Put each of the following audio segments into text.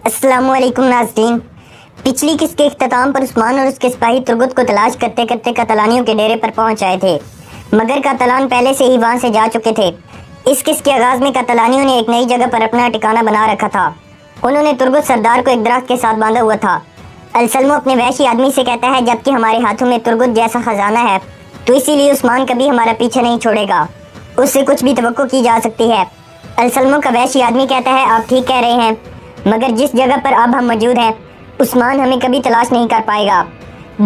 السلام علیکم ناظرین۔ پچھلی قسط کے اختتام پر عثمان اور اس کے سپاہی ترگت کو تلاش کرتے کرتے قتلانیوں کے ڈیرے پر پہنچ آئے تھے، مگر قتلان پہلے سے ہی وہاں سے جا چکے تھے۔ اس قسط کے آغاز میں قتلانیوں نے ایک نئی جگہ پر اپنا ٹھکانہ بنا رکھا تھا۔ انہوں نے ترگت سردار کو ایک درخت کے ساتھ باندھا ہوا تھا۔ السلمو اپنے وحشی آدمی سے کہتا ہے جبکہ ہمارے ہاتھوں میں ترگت جیسا خزانہ ہے تو اسی لیے عثمان کبھی ہمارا پیچھے نہیں چھوڑے گا، اس سے کچھ بھی توقع کی جا سکتی ہے۔ السلمو کا وحشی آدمی کہتا ہے آپ ٹھیک کہہ رہے ہیں، مگر جس جگہ پر اب ہم موجود ہیں عثمان ہمیں کبھی تلاش نہیں کر پائے گا۔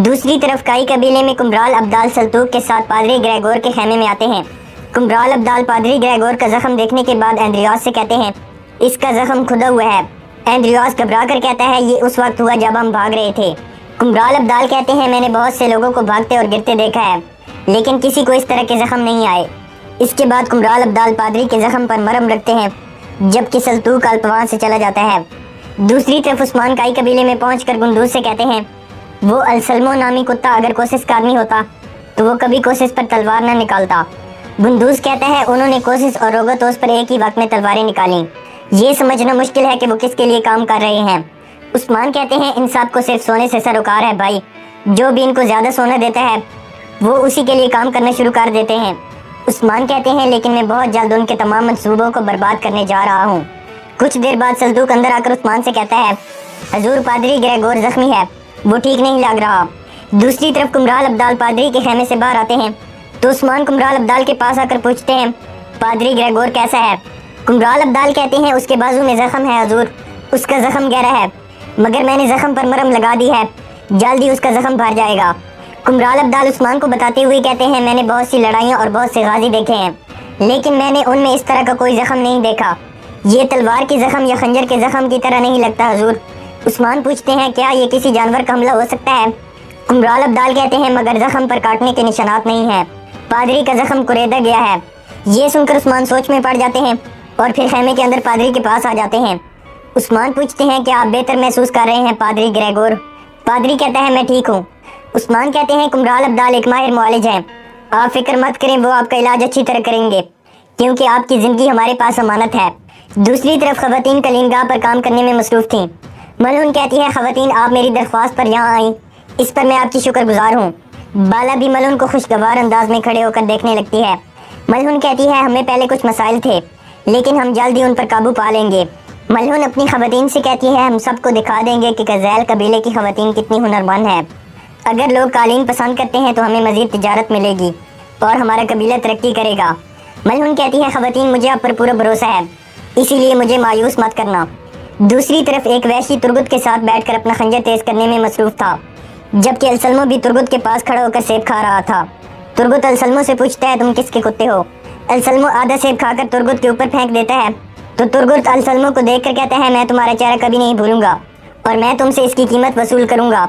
دوسری طرف کائی قبیلے میں کمبرال ابدال سلطوق کے ساتھ پادری گریگور کے خیمے میں آتے ہیں۔ کمبرال ابدال پادری گریگور کا زخم دیکھنے کے بعد اندریاس سے کہتے ہیں اس کا زخم کھدا ہوا ہے۔ اندریاس گھبرا کر کہتا ہے یہ اس وقت ہوا جب ہم بھاگ رہے تھے۔ کمبرال ابدال کہتے ہیں میں نے بہت سے لوگوں کو بھاگتے اور گرتے دیکھا ہے لیکن کسی کو اس طرح کے زخم نہیں آئے۔ اس کے بعد کمبرال ابدال پادری کے زخم پر مرہم رکھتے ہیں جبکہ سلطوق الپ وہاں سے چلا جاتا ہے۔ دوسری طرف عثمان کائی قبیلے میں پہنچ کر گندوز سے کہتے ہیں وہ السلمو نامی کتا اگر کوسس کا آدمی ہوتا تو وہ کبھی کوسس پر تلوار نہ نکالتا۔ گندوز کہتا ہے انہوں نے کوسس اور روگتوس پر ایک ہی وقت میں تلواریں نکالیں، یہ سمجھنا مشکل ہے کہ وہ کس کے لیے کام کر رہے ہیں۔ عثمان کہتے ہیں ان سب کو صرف سونے سے سروکار ہے بھائی، جو بھی ان کو زیادہ سونا دیتا ہے وہ اسی کے لیے کام کرنا شروع کر دیتے ہیں۔ عثمان کہتے ہیں لیکن میں بہت جلد ان کے تمام منصوبوں کو برباد کرنے جا رہا ہوں۔ کچھ دیر بعد سلطوق اندر آ کر عثمان سے کہتا ہے حضور پادری گریگور زخمی ہے، وہ ٹھیک نہیں لگ رہا۔ دوسری طرف کمبرال ابدال پادری کے خیمے سے باہر آتے ہیں تو عثمان کمبرال ابدال کے پاس آ کر پوچھتے ہیں پادری گریگور کیسا ہے؟ کمبرال ابدال کہتے ہیں اس کے بازو میں زخم ہے حضور، اس کا زخم گہرا ہے مگر میں نے زخم پر مرہم لگا دی ہے، جلدی اس کا زخم بھر جائے گا۔ کمبرال ابدال عثمان کو بتاتے ہوئے کہتے ہیں میں نے بہت سی لڑائیاں اور بہت سے غازی دیکھے ہیں لیکن میں نے ان میں اس طرح کا کوئی زخم نہیں دیکھا، یہ تلوار کے زخم یا خنجر کے زخم کی طرح نہیں لگتا حضور۔ عثمان پوچھتے ہیں کیا یہ کسی جانور کا حملہ ہو سکتا ہے؟ کمبرال ابدال کہتے ہیں مگر زخم پر کاٹنے کے نشانات نہیں ہیں، پادری کا زخم کریدا گیا ہے۔ یہ سن کر عثمان سوچ میں پڑ جاتے ہیں اور پھر خیمے کے اندر پادری کے پاس آ جاتے ہیں۔ عثمان پوچھتے ہیں کیا آپ بہتر محسوس کر رہے ہیں پادری گریگور؟ پادری کہتا ہے میں ٹھیک ہوں۔ عثمان کہتے ہیں کمبرال ابدال ایک ماہر معالج ہیں، آپ فکر مت کریں، وہ آپ کا علاج اچھی طرح کریں گے کیونکہ آپ کی زندگی ہمارے پاس امانت ہے۔ دوسری طرف خواتین کلین گاہ پر کام کرنے میں مصروف تھیں۔ ملہون کہتی ہے خواتین آپ میری درخواست پر یہاں آئیں، اس پر میں آپ کی شکر گزار ہوں۔ بالا بھی ملہون کو خوشگوار انداز میں کھڑے ہو کر دیکھنے لگتی ہے۔ ملہون کہتی ہے ہمیں پہلے کچھ مسائل تھے لیکن ہم جلدی ان پر قابو پا لیں گے۔ ملہون اپنی خواتین سے کہتی ہے ہم سب کو دکھا دیں گے کہ غزیل قبیلے کی خواتین کتنی ہنرمند ہیں، اگر لوگ قالین پسند کرتے ہیں تو ہمیں مزید تجارت ملے گی اور ہمارا قبیلہ ترقی کرے گا۔ ملہون کہتی ہے خواتین مجھے آپ پر پورا بھروسہ ہے اسی لیے مجھے مایوس مت کرنا۔ دوسری طرف ایک وحشی ترگت کے ساتھ بیٹھ کر اپنا خنجر تیز کرنے میں مصروف تھا جبکہ السلمو بھی ترگت کے پاس کھڑا ہو کر سیب کھا رہا تھا۔ ترگت السلمو سے پوچھتا ہے تم کس کے کتے ہو؟ السلمو آدھا سیب کھا کر ترگت کے اوپر پھینک دیتا ہے تو ترگت السلمو کو دیکھ کر کہتا ہے میں تمہارا چہرہ کبھی نہیں بھولوں گا اور میں تم سے اس کی قیمت وصول کروں گا۔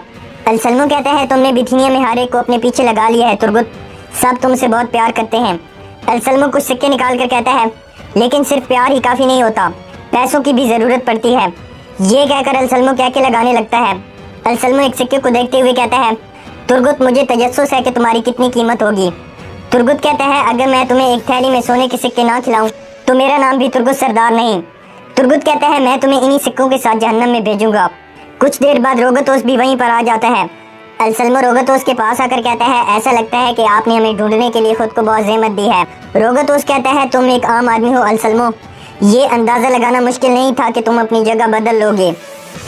السلمو کہتا ہے تم نے بیتھینیا میں ہر ایک کو اپنے پیچھے لگا لیا ہے ترگت، سب تم سے بہت پیار کرتے ہیں۔ السلمو کچھ سکے نکال کر کہتا ہے لیکن صرف پیار ہی کافی نہیں ہوتا، پیسوں کی بھی ضرورت پڑتی ہے۔ یہ کہہ کر السلمو کہہ کے لگانے لگتا ہے۔ السلمو ایک سکے کو دیکھتے ہوئے کہتا ہے ترگت مجھے تجسس ہے کہ تمہاری کتنی قیمت ہوگی۔ ترگت کہتا ہے اگر میں تمہیں ایک تھیلی میں سونے کے سکے نہ کھلاؤں تو میرا نام بھی ترگت سردار نہیں۔ ترگت کہتا ہے میں تمہیں انہی سکوں کے ساتھ جہنم میں بھیجوں گا۔ کچھ دیر بعد روگتوس بھی وہیں پر آ جاتا ہے۔ السلمو روگتوس کے پاس آ کر کہتا ہے ایسا لگتا ہے کہ آپ نے ہمیں ڈھونڈنے کے لیے خود کو بہت زحمت دی ہے۔ روگتوس کہتا ہے تم ایک عام آدمی ہو السلمو، یہ اندازہ لگانا مشکل نہیں تھا کہ تم اپنی جگہ بدل لو گے۔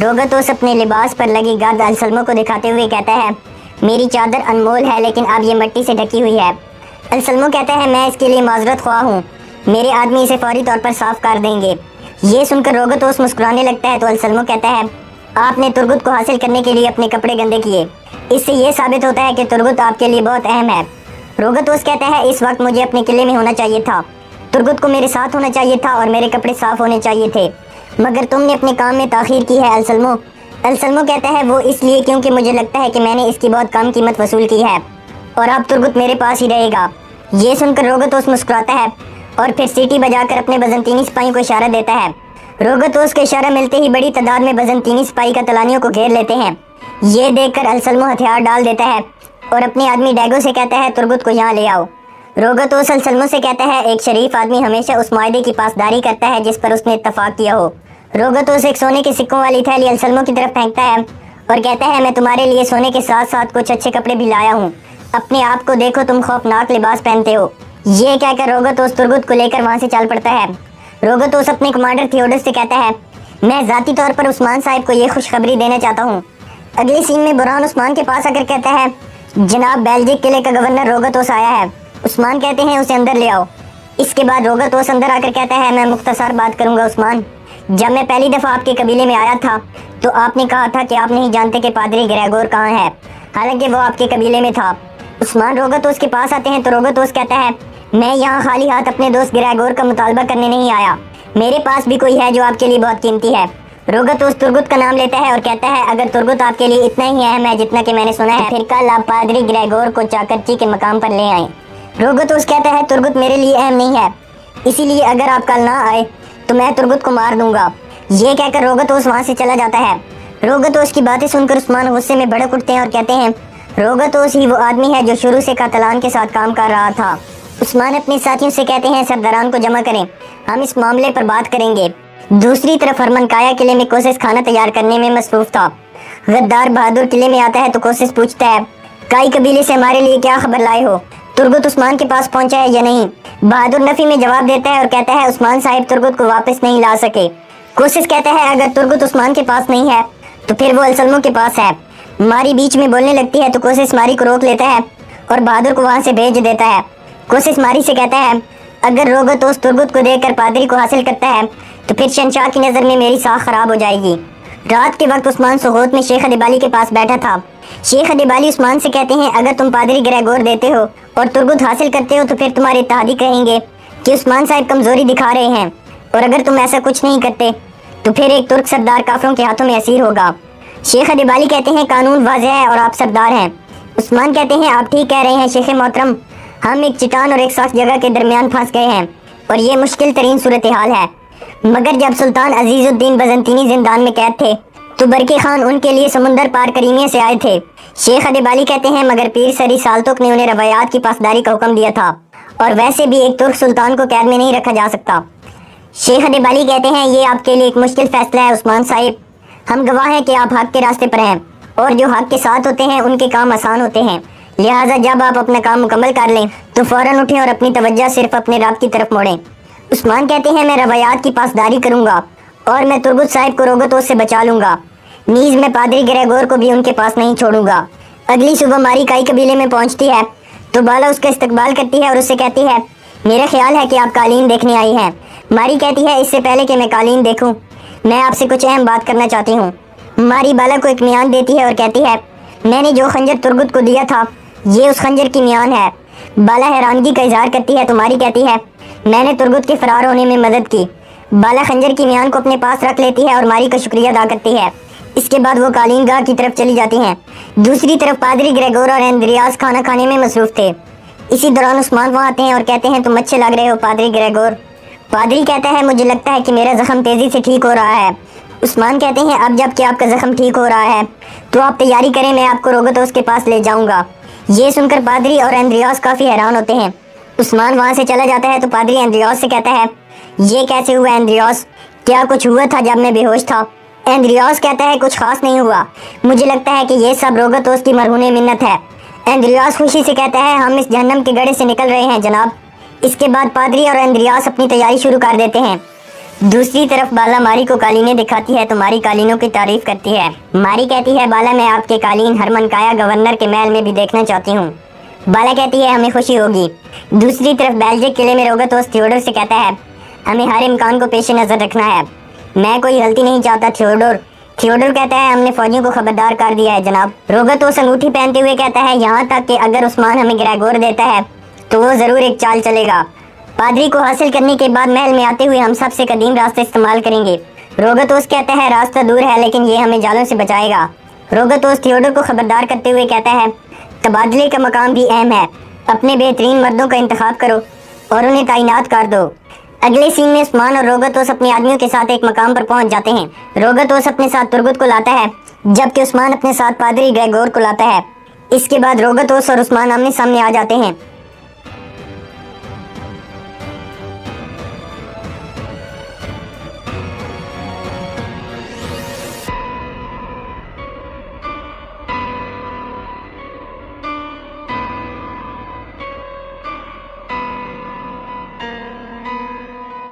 روگتوس اپنے لباس پر لگی گرد السلمو کو دکھاتے ہوئے کہتا ہے میری چادر انمول ہے لیکن اب یہ مٹی سے ڈھکی ہوئی ہے۔ السلمو کہتا ہے میں اس کے لیے معذرت خواہ ہوں، میرے آدمی اسے فوری طور پر صاف کر دیں گے۔ یہ سن کر روگتوس مسکرانے لگتا ہے تو السلمو کہتا ہے آپ نے ترگت کو حاصل کرنے کے لیے اپنے کپڑے گندے کیے، اس سے یہ ثابت ہوتا ہے کہ ترگت آپ کے لیے بہت اہم ہے۔ روگتوس کہتا ہے اس وقت مجھے اپنے قلعے میں ہونا چاہیے تھا، ترگت کو میرے ساتھ ہونا چاہیے تھا اور میرے کپڑے صاف ہونے چاہیے تھے، مگر تم نے اپنے کام میں تاخیر کی ہے السلمو۔ السلمو کہتا ہے وہ اس لیے کیونکہ مجھے لگتا ہے کہ میں نے اس کی بہت کم قیمت وصول کی ہے اور اب ترگت میرے پاس ہی رہے گا۔ یہ سن کر روگتوس مسکراتا ہے اور پھر سیٹی بجا کر اپنے بزنطینی سپاہیوں کو اشارہ دیتا ہے۔ روگتوس کے اشارہ ملتے ہی بڑی تعداد میں بزنطینی سپاہی قتلانیوں کو گھیر لیتے ہیں۔ یہ دیکھ کر السلمو ہتھیار ڈال دیتا ہے اور اپنے آدمی ڈیگو سے کہتا ہے ترگت کو یہاں لے آؤ۔ روگتوس السلمو سے کہتا ہے ایک شریف آدمی ہمیشہ اس معاہدے کی پاسداری کرتا ہے جس پر اس نے اتفاق کیا ہو रोगतोस एक सोने के सिक्कों वाली थैली अलसलमो की तरफ फेंकता है और कहता है, मैं तुम्हारे लिए सोने के साथ साथ कुछ अच्छे कपड़े भी लाया हूँ, अपने आप को देखो, तुम खौफनाक लिबास पहनते हो। ये कहकर रोगतोस तुर्गुत को लेकर वहाँ से चल पड़ता है। रोगतोस अपने कमांडर थियोडोस से कहता है, मैं ज़ाती तौर पर उस्मान साहिब को ये खुशखबरी देना चाहता हूँ। अगले सीन में बुरहान उस्मान के पास आकर कहता है, जनाब बेल्जिक किले का गवर्नर रोगतोस आया है। उस्मान कहते हैं, उसे अंदर ले आओ। इसके बाद रोगतोस अंदर आकर कहता है, मैं मुख्तसर बात करूंगा उस्मान। जब मैं पहली दफ़ा आपके कबीले में आया था तो आपने कहा था कि आप नहीं जानते कि पादरी ग्रेगोर कहाँ है, हालांकि वो आपके कबीले में था। उस्मान रोगतोस के पास आते हैं तो रोगतोस कहता है, मैं यहाँ खाली हाथ अपने दोस्त ग्रेगोर का मुतालबा करने नहीं आया, मेरे पास भी कोई है जो आपके लिए बहुत कीमती है। रोगतोस तुर्गुत का नाम लेता है और कहता है, अगर तुर्गुत आपके लिए इतना ही अहम है जितना कि मैंने सुना है, फिर कल आप पादरी ग्रेगोर को चाकरची के मकाम पर ले आए। रोगतोस कहता है, तुर्गुत मेरे लिए अहम नहीं है, इसीलिए अगर आप कल ना आए तो मैं तुर्गुत को मार दूंगा। ये कहकर रोगतोस वहाँ से चला जाता है। रोगतोस की बातें सुनकर उस्मान गुस्से में भड़क उठते हैं और कहते हैं, रोगतोस ही वो आदमी है जो शुरू से कातलान के साथ काम कर रहा था। उस्मान अपने साथियों से कहते हैं, सरदारान को जमा करें, हम इस मामले पर बात करेंगे। दूसरी तरफ हरमनकाया किले में कोशिश खाना तैयार करने में मसरूफ था। गद्दार बहादुर किले में आता है तो कोशिश पूछता है, काई कबीले से हमारे लिए क्या खबर लाए हो, तुर्गुत उस्मान के पास पहुंचा है या नहीं। बहादुर नफी में जवाब देता है और कहता है, उस्मान साहिब तुर्गुत को वापस नहीं ला सके। कोशिश कहता है, अगर तुर्गुत उस्मान के पास नहीं है तो फिर वो अलसलमो के पास है। मारी बीच में बोलने लगती है तो कोशिश मारी को रोक लेता है और बहादुर को वहाँ से भेज देता है। कोशिश मारी से कहता है, अगर रोगतोस तुर्गुत को देखकर पादरी को हासिल करता है तो फिर शहंशाह की नज़र में मेरी साख खराब हो जाएगी। रात के वक्त उस्मान सोगोत में शेख अदिबाली के पास बैठा था। शेख अदिबाली उस्मान से कहते हैं, अगर तुम पादरी ग्रेगोर देते हो और तुर्गुत हासिल करते हो तो फिर तुम्हारे इत्तेहादी कहेंगे कि उस्मान साहिब कमजोरी दिखा रहे हैं, और अगर तुम ऐसा कुछ नहीं करते तो फिर एक तुर्क सरदार काफरों के हाथों में असीर होगा। शेख अदिबाली कहते हैं, कानून वाज़ेह है और आप सरदार हैं। उस्मान कहते हैं, आप ठीक कह रहे हैं शेख मोहतरम, हम एक चट्टान और एक सख्त जगह के दरमियान फंस गए हैं और ये मुश्किल तरीन सूरत हाल है। मगर जब सुल्तान अजीजुद्दीन बजंतीनी जिंदान में कैद थे तो बरकी खान उनके लिए समुंदर पार करीमिया से आए थे। शेख अदिबाली कहते हैं, मगर पीर सरी सालतुक ने उन्हें रवायात की पासदारी का हुक्म दिया था और वैसे भी एक तुर्क सुल्तान को कैद में नहीं रखा जा सकता। शेख अदिबाली कहते हैं, ये आपके लिए एक मुश्किल फैसला है उस्मान साहिब, हम गवाह हैं कि आप हक के रास्ते पर हैं और जो हक के साथ होते हैं उनके काम आसान होते हैं, लिहाजा जब आप अपना काम मुकम्मल कर लें तो फौरन उठें और अपनी तवज्जो सिर्फ अपने रब की तरफ मोड़ें। उस्मान कहते हैं, मैं रवायात की पासदारी करूंगा और मैं तुर्गुत साहिब को रोगतोस से बचा लूंगा, नीज मैं पादरी ग्रेगोर को भी उनके पास नहीं छोड़ूंगा। अगली सुबह मारी काई कबीले में पहुंचती है तो बाला उसका इस्तकबाल करती है और उससे कहती है, मेरा ख्याल है कि आप कालीन देखने आई हैं। मारी कहती है, इससे पहले कि मैं कालीन देखूं मैं आपसे कुछ अहम बात करना चाहती हूँ। मारी बाला को एक मियान देती है और कहती है, मैंने जो खंजर तुर्गुत को दिया था ये उस खंजर की मियान है। बाला हैरानगी का इजहार करती है तो मारी कहती है, मैंने तुर्गुत के फरार होने में मदद की। बाला खंजर की मियान को अपने पास रख लेती है और मारी का शुक्रिया अदा करती है। इसके बाद वो कालीन गाह की तरफ चली जाती हैं। दूसरी तरफ पादरी ग्रेगोर और एंद्रियास खाना खाने में मसरूफ थे। इसी दौरान उस्मान वहाँ आते हैं और कहते हैं, तुम अच्छे लग रहे हो पादरी ग्रेगोर। पादरी कहता है, मुझे लगता है कि मेरा जख्म तेजी से ठीक हो रहा है। उस्मान कहते हैं, अब जबकि आपका जख्म ठीक हो रहा है तो आप तैयारी करें, मैं आपको रोगतोस के पास ले जाऊंगा। ये सुनकर पादरी और एंद्रियास काफ़ी हैरान होते हैं। उस्मान वहाँ से चला जाता है तो पादरी एंद्रियास से कहता है, ये कैसे हुआ एंद्रियास, क्या कुछ हुआ था जब मैं बेहोश था। एंद्रियास कहता है, कुछ खास नहीं हुआ, मुझे लगता है कि ये सब रोगतोस की मरहूने मिन्नत है। एंद्रियास खुशी से कहता है, हम इस जहन्नम के गड्ढे से निकल रहे हैं जनाब। इसके बाद पादरी और एंद्रियास अपनी तैयारी शुरू कर देते हैं। दूसरी तरफ बाला मारी को कालीनें दिखाती है तो मारी कालीनों की तारीफ करती है। मारी कहती है, बाला मैं आपके कालीन हरमनकाया गवर्नर के महल में भी देखना चाहती हूँ। बाला कहती है, हमें खुशी होगी। दूसरी तरफ बेल्जिक किले में रोगतोस थियोडोर से कहता है, हमें हर इम्कान को पेश नज़र रखना है, मैं कोई गलती नहीं चाहता थियोडोर। थियोडोर कहता है, हमने फौजियों को खबरदार कर दिया है जनाब। रोगतोस अंगूठी पहनते हुए कहता है, यहाँ तक कि अगर उस्मान हमें ग्रेगोर देता है तो वो ज़रूर एक चाल चलेगा। पादरी को हासिल करने के बाद महल में आते हुए हम सबसे कदीम रास्ते इस्तेमाल करेंगे। रोगतोस कहता है, रास्ता दूर है लेकिन ये हमें जालों से बचाएगा। रोगतोस थियोडोर को खबरदार करते हुए कहता है, तबादले का मकाम भी अहम है, अपने बेहतरीन मर्दों का इंतखाब करो और उन्हें तैनात कर दो। अगले सीन में उस्मान और रोगतोस अपने आदमियों के साथ एक मकाम पर पहुंच जाते हैं। रोगतोस अपने साथ तुर्गुत को लाता है जबकि उस्मान अपने साथ पादरी ग्रेगोर को लाता है। इसके बाद रोगतोस और उस्मान आमने सामने आ जाते हैं।